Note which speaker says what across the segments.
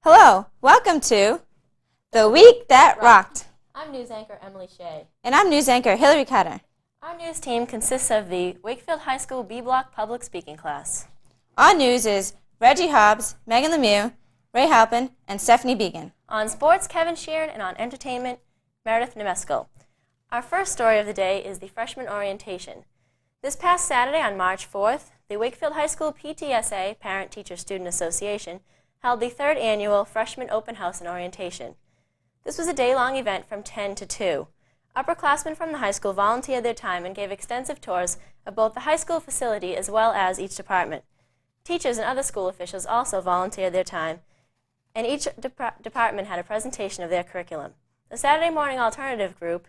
Speaker 1: Hello, welcome to The Week That Rocked.
Speaker 2: I'm news anchor Emily Shea.
Speaker 1: And I'm news anchor Hillary Cutter.
Speaker 2: Our news team consists of the Wakefield High School B Block public speaking class.
Speaker 1: On news is Reggie Hobbs, Megan Lemieux, Ray Halpin, and Stephanie Began.
Speaker 2: On sports, Kevin Sheeran, and on entertainment, Meredith Nemeskel. Our first story of the day is the freshman orientation. This past Saturday on March 4th, the Wakefield High School PTSA, Parent Teacher Student Association, held the third annual Freshman Open House and Orientation. This was a day-long event from 10 to 2. Upperclassmen from the high school volunteered their time and gave extensive tours of both the high school facility as well as each department. Teachers and other school officials also volunteered their time, and each department had a presentation of their curriculum. The Saturday Morning Alternative group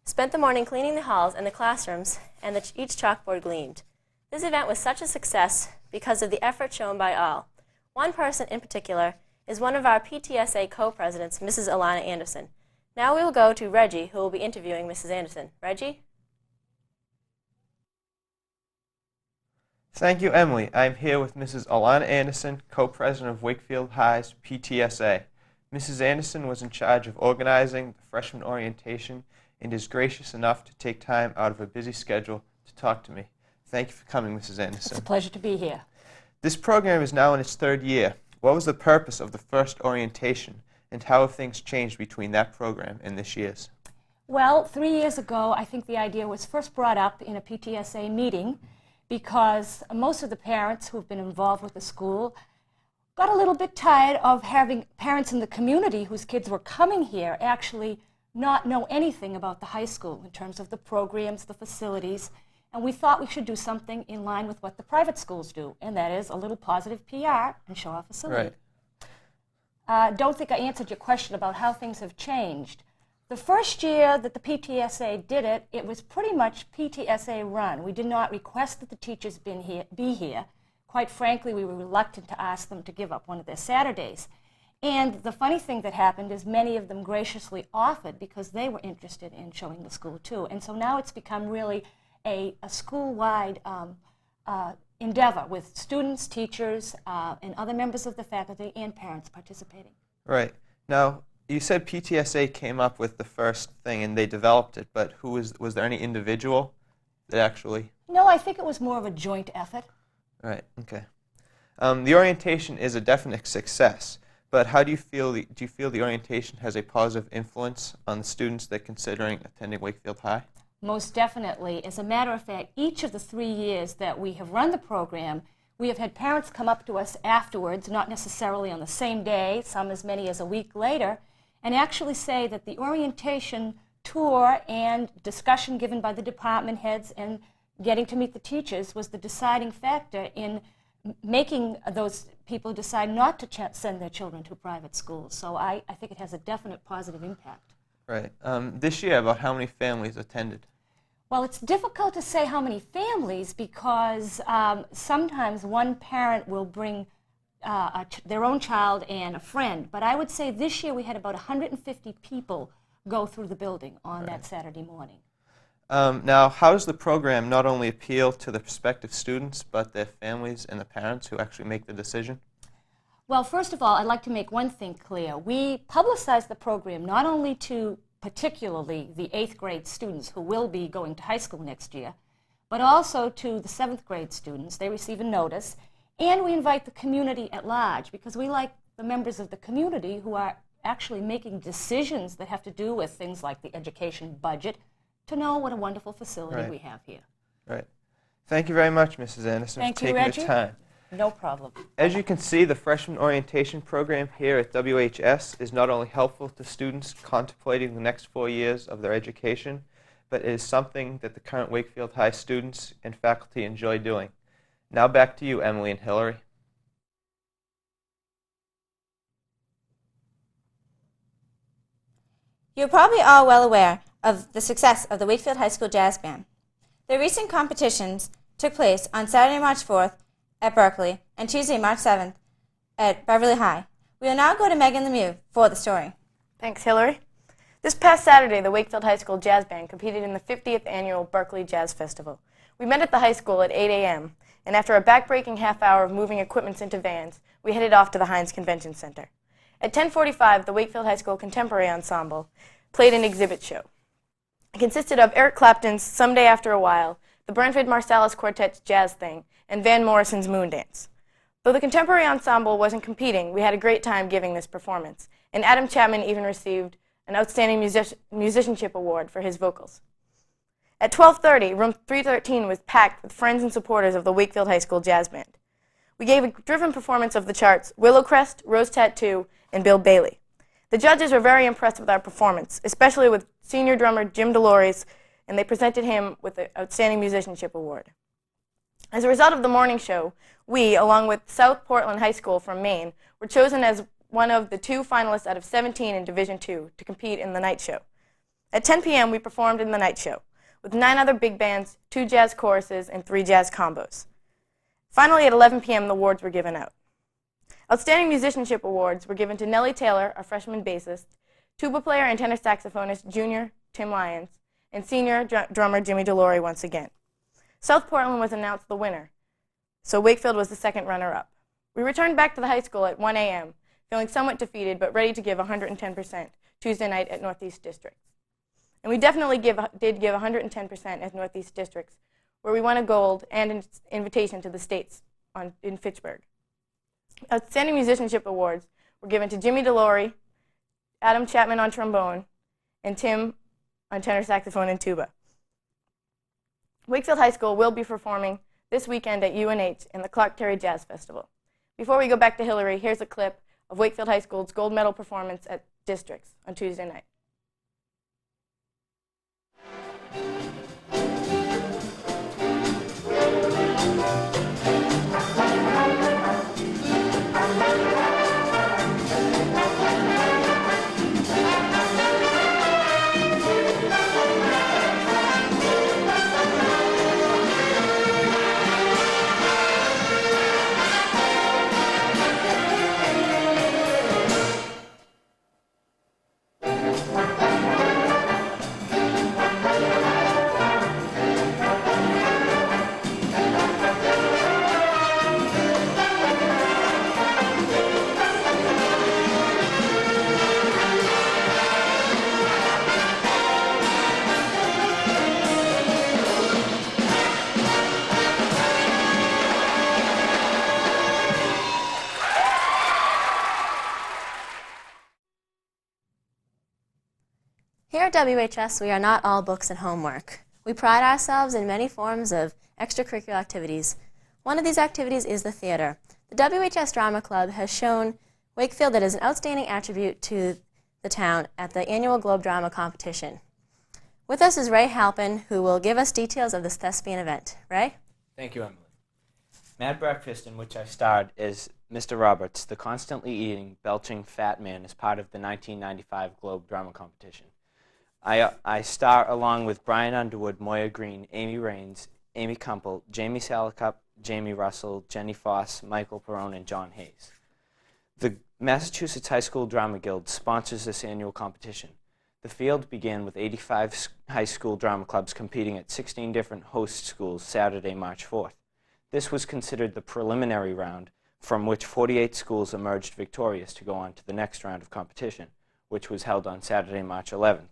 Speaker 2: spent the morning cleaning the halls and the classrooms, and each chalkboard gleamed. This event was such a success because of the effort shown by all. One person in particular is one of our PTSA co-presidents, Mrs. Alana Anderson. Now we will go to Reggie, who will be interviewing Mrs. Anderson. Reggie?
Speaker 3: Thank you, Emily. I'm here with Mrs. Alana Anderson, co-president of Wakefield High's PTSA. Mrs. Anderson was in charge of organizing the freshman orientation and is gracious enough to take time out of a busy schedule to talk to me. Thank you for coming, Mrs. Anderson.
Speaker 4: It's a pleasure to be here.
Speaker 3: This program is now in its third year. What was the purpose of the first orientation, and how have things changed between that program and this year's?
Speaker 4: Well, 3 years ago, I think the idea was first brought up in a PTSA meeting because most of the parents who have been involved with the school got a little bit tired of having parents in the community whose kids were coming here actually not know anything about the high school in terms of the programs, the facilities, and we thought we should do something in line with what the private schools do, and that is a little positive PR and show our facility.
Speaker 3: Right.
Speaker 4: Don't think I answered your question about how things have changed. The first year that the PTSA did it, it was pretty much PTSA run. We did not request that the teachers be here. Quite frankly, we were reluctant to ask them to give up one of their Saturdays. And the funny thing that happened is many of them graciously offered because they were interested in showing the school too. And so now it's become really a school-wide endeavor with students, teachers, and other members of the faculty and parents participating.
Speaker 3: Right. Now, you said PTSA came up with the first thing and they developed it, but was there any individual that actually?
Speaker 4: No, I think it was more of a joint effort.
Speaker 3: Right, okay. The orientation is a definite success, but how do you feel the orientation has a positive influence on the students that are considering attending Wakefield High?
Speaker 4: Most definitely. As a matter of fact, each of the 3 years that we have run the program, we have had parents come up to us afterwards, not necessarily on the same day, some as many as a week later, and actually say that the orientation tour and discussion given by the department heads and getting to meet the teachers was the deciding factor in making those people decide not to send their children to private schools. So I think it has a definite positive impact.
Speaker 3: Right. This year, about how many families attended?
Speaker 4: Well, it's difficult to say how many families because sometimes one parent will bring their own child and a friend. But I would say this year we had about 150 people go through the building on that Saturday morning.
Speaker 3: Now, how does the program not only appeal to the prospective students, but their families and the parents who actually make the decision?
Speaker 4: Well, first of all, I'd like to make one thing clear. We publicize the program not only to particularly the 8th grade students who will be going to high school next year, but also to the 7th grade students. They receive a notice, and we invite the community at large because we like the members of the community who are actually making decisions that have to do with things like the education budget to know what a wonderful facility we have here.
Speaker 3: Right. Thank you very much, Mrs. Anderson,
Speaker 4: Thank
Speaker 3: for
Speaker 4: you,
Speaker 3: taking
Speaker 4: Reggie.
Speaker 3: the time.
Speaker 4: No problem.
Speaker 3: As you can see, the freshman orientation program here at WHS is not only helpful to students contemplating the next 4 years of their education, but it is something that the current Wakefield High students and faculty enjoy doing. Now back to you, Emily and Hillary.
Speaker 1: You're probably all well aware of the success of the Wakefield High School Jazz Band. The recent competitions took place on Saturday, March 4th at Berkeley and Tuesday, March 7th at Beverly High. We will now go to Megan Lemieux for the story.
Speaker 2: Thanks, Hillary. This past Saturday, the Wakefield High School Jazz Band competed in the 50th Annual Berkeley Jazz Festival. We met at the high school at 8 a.m., and after a back-breaking half hour of moving equipment into vans, we headed off to the Heinz Convention Center. At 10:45, the Wakefield High School Contemporary Ensemble played an exhibit show. It consisted of Eric Clapton's Someday After a While, the Branford Marsalis Quartet's Jazz Thing, and Van Morrison's Moon Dance. Though the contemporary ensemble wasn't competing, we had a great time giving this performance, and Adam Chapman even received an Outstanding Musicianship Award for his vocals. At 12:30, room 313 was packed with friends and supporters of the Wakefield High School Jazz Band. We gave a driven performance of the charts Willowcrest, Rose Tattoo, and Bill Bailey. The judges were very impressed with our performance, especially with senior drummer Jim DeLores, and they presented him with the Outstanding Musicianship Award. As a result of the morning show, we, along with South Portland High School from Maine, were chosen as one of the 2 finalists out of 17 in Division II to compete in the night show. At 10 p.m., we performed in the night show, with 9 other big bands, 2 jazz choruses, and 3 jazz combos. Finally, at 11 p.m., the awards were given out. Outstanding Musicianship Awards were given to Nellie Taylor, a freshman bassist, tuba player and tenor saxophonist Junior Tim Lyons, and senior drummer Jimmy DeLore once again. South Portland was announced the winner, so Wakefield was the second runner-up. We returned back to the high school at 1 a.m., feeling somewhat defeated but ready to give 110% Tuesday night at Northeast Districts. And we definitely did give 110% at Northeast Districts, where we won a gold and an invitation to the States in Fitchburg. Outstanding Musicianship Awards were given to Jimmy DeLore, Adam Chapman on trombone, and Tim on tenor saxophone and tuba. Wakefield High School will be performing this weekend at UNH in the Clark Terry Jazz Festival. Before we go back to Hillary, here's a clip of Wakefield High School's gold medal performance at Districts on Tuesday night. Here at WHS, we are not all books and homework. We pride ourselves in many forms of extracurricular activities. One of these activities is the theater. The WHS Drama Club has shown Wakefield that is an outstanding attribute to the town at the annual Globe Drama Competition. With us is Ray Halpin, who will give us details of this thespian event. Ray?
Speaker 5: Thank you, Emily. Mad Breakfast, in which I starred, is Mr. Roberts, the constantly eating, belching fat man, as part of the 1995 Globe Drama Competition. I star along with Brian Underwood, Moya Green, Amy Raines, Amy Kumpel, Jamie Salacup, Jamie Russell, Jenny Foss, Michael Perrone, and John Hayes. The Massachusetts High School Drama Guild sponsors this annual competition. The field began with 85 high school drama clubs competing at 16 different host schools Saturday, March 4th. This was considered the preliminary round, from which 48 schools emerged victorious to go on to the next round of competition, which was held on Saturday, March 11th.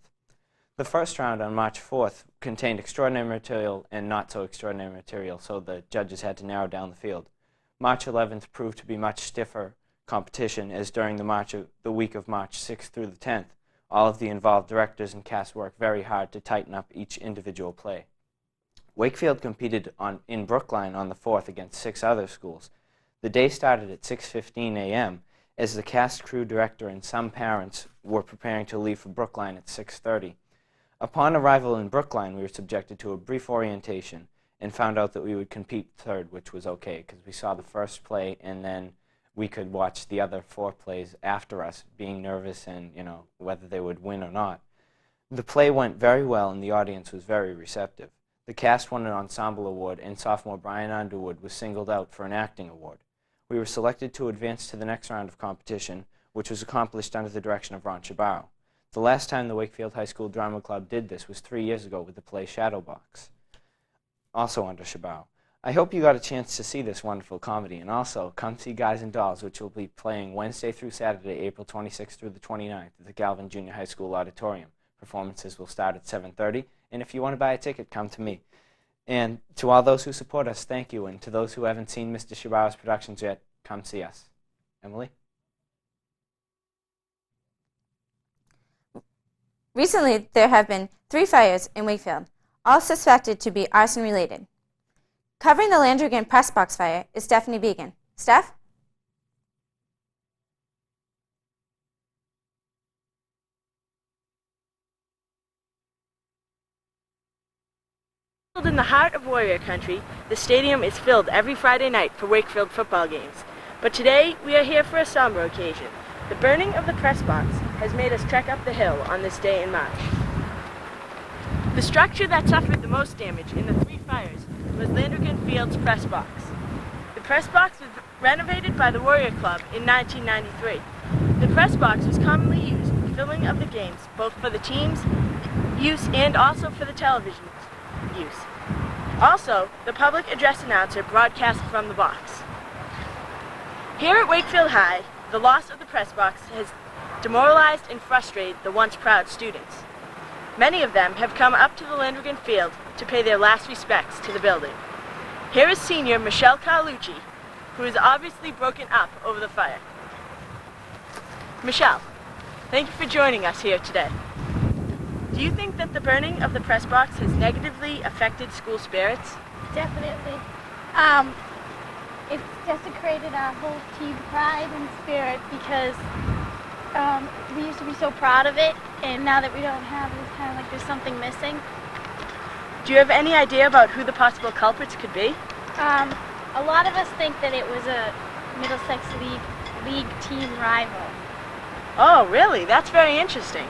Speaker 5: The first round on March 4th contained extraordinary material and not so extraordinary material, so the judges had to narrow down the field. March 11th proved to be much stiffer competition, as during the week of March 6th through the 10th, all of the involved directors and cast worked very hard to tighten up each individual play. Wakefield competed in Brookline on the 4th against 6 other schools. The day started at 6:15 a.m., as the cast, crew, director, and some parents were preparing to leave for Brookline at 6:30. Upon arrival in Brookline, we were subjected to a brief orientation and found out that we would compete third, which was okay, because we saw the first play and then we could watch the other 4 plays after us, being nervous and, whether they would win or not. The play went very well and the audience was very receptive. The cast won an ensemble award, and sophomore Brian Underwood was singled out for an acting award. We were selected to advance to the next round of competition, which was accomplished under the direction of Ron Chabaro. The last time the Wakefield High School Drama Club did this was 3 years ago with the play Shadowbox, also under Chabaro. I hope you got a chance to see this wonderful comedy, and also come see Guys and Dolls, which will be playing Wednesday through Saturday, April 26th through the 29th at the Galvin Junior High School Auditorium. Performances will start at 7:30, and if you want to buy a ticket, come to me. And to all those who support us, thank you, and to those who haven't seen Mr. Shabara's productions yet, come see us. Emily?
Speaker 1: Recently, there have been 3 fires in Wakefield, all suspected to be arson-related. Covering the Landrigan press box fire is Stephanie Began. Steph?
Speaker 6: In the heart of Warrior Country, the stadium is filled every Friday night for Wakefield football games. But today, we are here for a somber occasion. The burning of the press box has made us trek up the hill on this day in March. The structure that suffered the most damage in the 3 fires was Landrigan Field's press box. The press box was renovated by the Warrior Club in 1993. The press box was commonly used for filming of the games, both for the team's use and also for the television use. Also, the public address announcer broadcast from the box. Here at Wakefield High, the loss of the press box has demoralized and frustrated the once proud students. Many of them have come up to the Landrigan Field to pay their last respects to the building. Here is senior Michelle Carlucci, who is obviously broken up over the fire. Michelle, thank you for joining us here today. Do you think that the burning of the press box has negatively affected school spirits?
Speaker 7: Definitely. It's desecrated our whole team pride and spirit because we used to be so proud of it, and now that we don't have it, it's kind of like there's something missing.
Speaker 6: Do you have any idea about who the possible culprits could be?
Speaker 7: A lot of us think that it was a Middlesex League team rival.
Speaker 6: Oh, really? That's very interesting.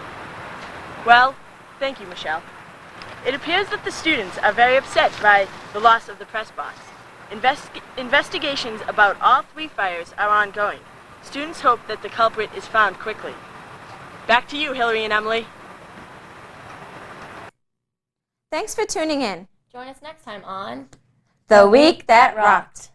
Speaker 6: Well, thank you, Michelle. It appears that the students are very upset by the loss of the press box. Investigations about all 3 fires are ongoing. Students hope that the culprit is found quickly. Back to you, Hillary and Emily.
Speaker 1: Thanks for tuning in.
Speaker 2: Join us next time on
Speaker 1: The Week That Rocked.